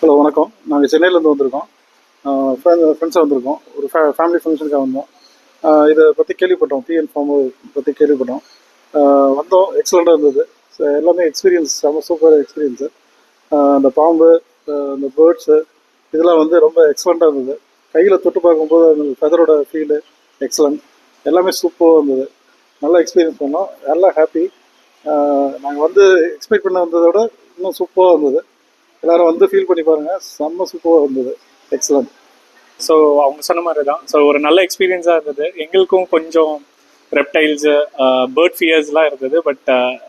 Hello வணக்கம். நாங்கள் சென்னையிலேருந்து வந்திருக்கோம். ஃப்ரெண்ட்ஸாக வந்திருக்கோம். ஒரு ஃபேமிலி ஃபங்க்ஷனுக்காக வந்தோம். இதை பற்றி கேள்விப்பட்டோம். பிஎன் ஃபார்ம் பற்றி கேள்விப்பட்டோம். வந்தோம். எக்ஸலண்ட்டாக இருந்தது. எல்லாமே எக்ஸ்பீரியன்ஸ் செம்ம சூப்பர் எக்ஸ்பீரியன்ஸு. அந்த பாம்பு, அந்த பேர்ட்ஸு இதெல்லாம் வந்து ரொம்ப எக்ஸலண்ட்டாக இருந்தது. கையில் தொட்டு பார்க்கும்போது அந்த ஃபெதரோட ஃபீலு எக்ஸலண்ட். எல்லாமே சூப்பராக இருந்தது. நல்லா எக்ஸ்பீரியன்ஸ் பண்ணோம். எல்லாம் ஹாப்பி. நாங்கள் வந்து எக்ஸ்பெக்ட் பண்ண வந்ததை விட இன்னும் சூப்பராக இருந்தது. எல்லாரும் வந்து ஃபீல் பண்ணி பாருங்க. செம்ம சூப்பராக இருந்தது. எக்ஸலண்ட். ஸோ அவங்க சொன்ன மாதிரி தான். ஸோ ஒரு நல்ல எக்ஸ்பீரியன்ஸாக இருந்தது. எங்களுக்கும் கொஞ்சம் ரெப்டைல்ஸு, பேர்ட் ஃபியர்ஸ்லாம் இருந்தது. பட்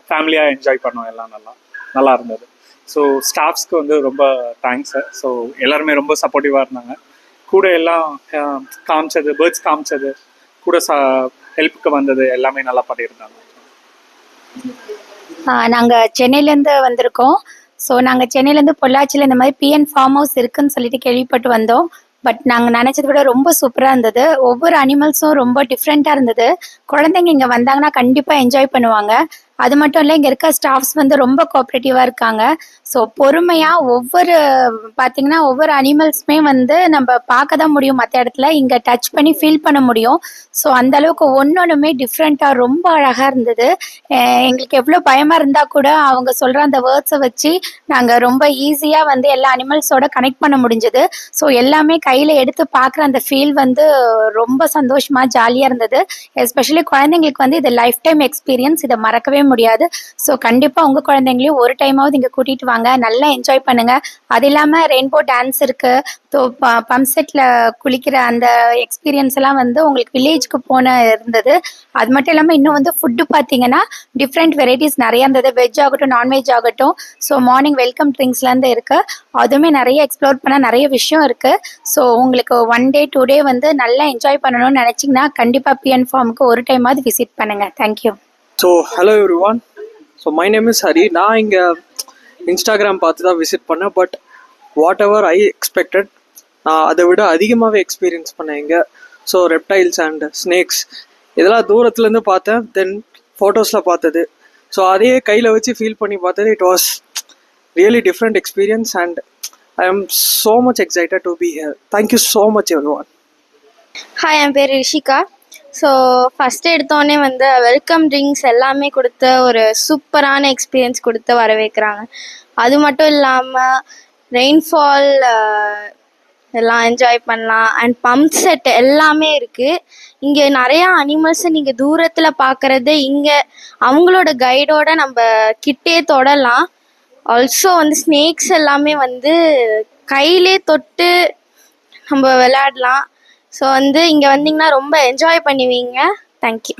ஃபேமிலியாக என்ஜாய் பண்ணோம். எல்லாம் நல்லா இருந்தது. ஸோ ஸ்டாஃப்ஸ்க்கு வந்து ரொம்ப தேங்க்ஸு. ஸோ எல்லாருமே ரொம்ப சப்போர்ட்டிவாக இருந்தாங்க. கூட எல்லாம் காமிச்சது, பேர்ட்ஸ் காமிச்சது, கூட ஹெல்ப்புக்கு வந்தது எல்லாமே நல்லா பண்ணியிருந்தாங்க. நாங்கள் சென்னையிலேருந்து வந்திருக்கோம். ஸோ நாங்கள் சென்னையிலேருந்து பொள்ளாச்சியில் இந்த மாதிரி பிஎன் ஃபார்ம் ஹவுஸ் இருக்குன்னு சொல்லிட்டு கேள்விப்பட்டு வந்தோம். பட் நாங்கள் நினச்சதை விட ரொம்ப சூப்பராக இருந்தது. ஒவ்வொரு அனிமல்ஸும் ரொம்ப டிஃப்ரெண்ட்டாக இருந்தது. குழந்தைங்க இங்கே வந்தாங்கன்னா கண்டிப்பாக என்ஜாய் பண்ணுவாங்க. அது மட்டும் இல்லை, இங்கே இருக்க ஸ்டாஃப்ஸ் வந்து ரொம்ப கோஆப்ரேட்டிவாக இருக்காங்க. ஸோ பொறுமையாக பார்த்தீங்கன்னா ஒவ்வொரு அனிமல்ஸுமே வந்து நம்ம பார்க்க தான் முடியும் மற்ற இடத்துல, இங்கே டச் பண்ணி ஃபீல் பண்ண முடியும். ஸோ அந்த அளவுக்கு ஒன்னொன்றுமே டிஃப்ரெண்ட்டாக ரொம்ப அழகாக இருந்தது. எங்களுக்கு எவ்வளோ பயமாக இருந்தால் கூட அவங்க சொல்கிற அந்த வேர்ட்ஸை வச்சு நாங்கள் ரொம்ப ஈஸியாக வந்து எல்லா அனிமல்ஸோட கனெக்ட் பண்ண முடிஞ்சது. ஸோ எல்லாமே கையில் எடுத்து பார்க்குற அந்த ஃபீல் வந்து ரொம்ப சந்தோஷமாக ஜாலியாக இருந்தது. எஸ்பெஷலி குழந்தைங்களுக்கு வந்து இது லைஃப் டைம் எக்ஸ்பீரியன்ஸ், இதை மறக்கவே முடியாது. ஸோ கண்டிப்பாக உங்கள் குழந்தைங்களையும் ஒரு டைமாவது இங்கே கூட்டிகிட்டு வாங்க. நல்லா என்ஜாய் பண்ணுங்கள். அது இல்லாமல் ரெயின்போ டான்ஸ் இருக்குது. ஸோ பம்ப் செட்டில் குளிக்கிற அந்த எக்ஸ்பீரியன்ஸ் எல்லாம் வந்து உங்களுக்கு வில்லேஜ்க்கு போன இருந்தது. அது மட்டும் இல்லாமல் இன்னும் வந்து ஃபுட்டு பார்த்தீங்கன்னா டிஃப்ரெண்ட் வெரைட்டிஸ் நிறையா இருந்தது. வெஜ் ஆகட்டும், நான்வெஜ் ஆகட்டும். ஸோ மார்னிங் வெல்கம் ட்ரிங்க்ஸ்லேருந்து இருக்குது. அதுவுமே நிறைய எக்ஸ்ப்ளோர் பண்ண நிறைய விஷயம் இருக்குது. ஸோ உங்களுக்கு 1 day 2 day வந்து நல்லா என்ஜாய் பண்ணணும்னு நினச்சிங்கன்னா கண்டிப்பாக பிஎன் ஃபார்முக்கு ஒரு டைமாவது விசிட் பண்ணுங்கள். Thank you. So hello every one. So my name is Hari. நான் இங்கே இன்ஸ்டாகிராம் பார்த்து தான் விசிட் பண்ணேன். But what ever I expected, நான் அதை விட அதிகமாகவே எக்ஸ்பீரியன்ஸ் பண்ணேன் இங்கே. ஸோ ரெப்டைல்ஸ் அண்ட் ஸ்னேக்ஸ் இதெல்லாம் தூரத்துலேருந்து பார்த்தேன். தென் ஃபோட்டோஸில் பார்த்தது, ஸோ அதையே கையில் வச்சு ஃபீல் பண்ணி பார்த்தது. It was really different experience and I am so much excited to be here. Thank you so much everyone. Hi, என் பேர் ரிஷிகா. ஸோ ஃபஸ்ட்டு எடுத்தோடனே வந்து வெல்கம் ட்ரிங்க்ஸ் எல்லாமே கொடுத்து ஒரு சூப்பரான எக்ஸ்பீரியன்ஸ் கொடுத்து வரவேற்கிறாங்க. அது மட்டும் இல்லாமல் ரெயின்ஃபால் எல்லாம் என்ஜாய் பண்ணலாம். அண்ட் பம்ப் செட் எல்லாமே இருக்குது. இங்கே நிறையா அனிமல்ஸை நீங்கள் தூரத்தில் பார்க்குறது இங்கே அவங்களோட கைடோட நம்ம கிட்டே தொடலாம். ஆல்சோ வந்து ஸ்னேக்ஸ் எல்லாமே வந்து கையிலே தொட்டு நம்ம விளையாடலாம். ஸோ வந்து இங்கே வந்தீங்கன்னா ரொம்ப என்ஜாய் பண்ணுவீங்க. தேங்க்யூ.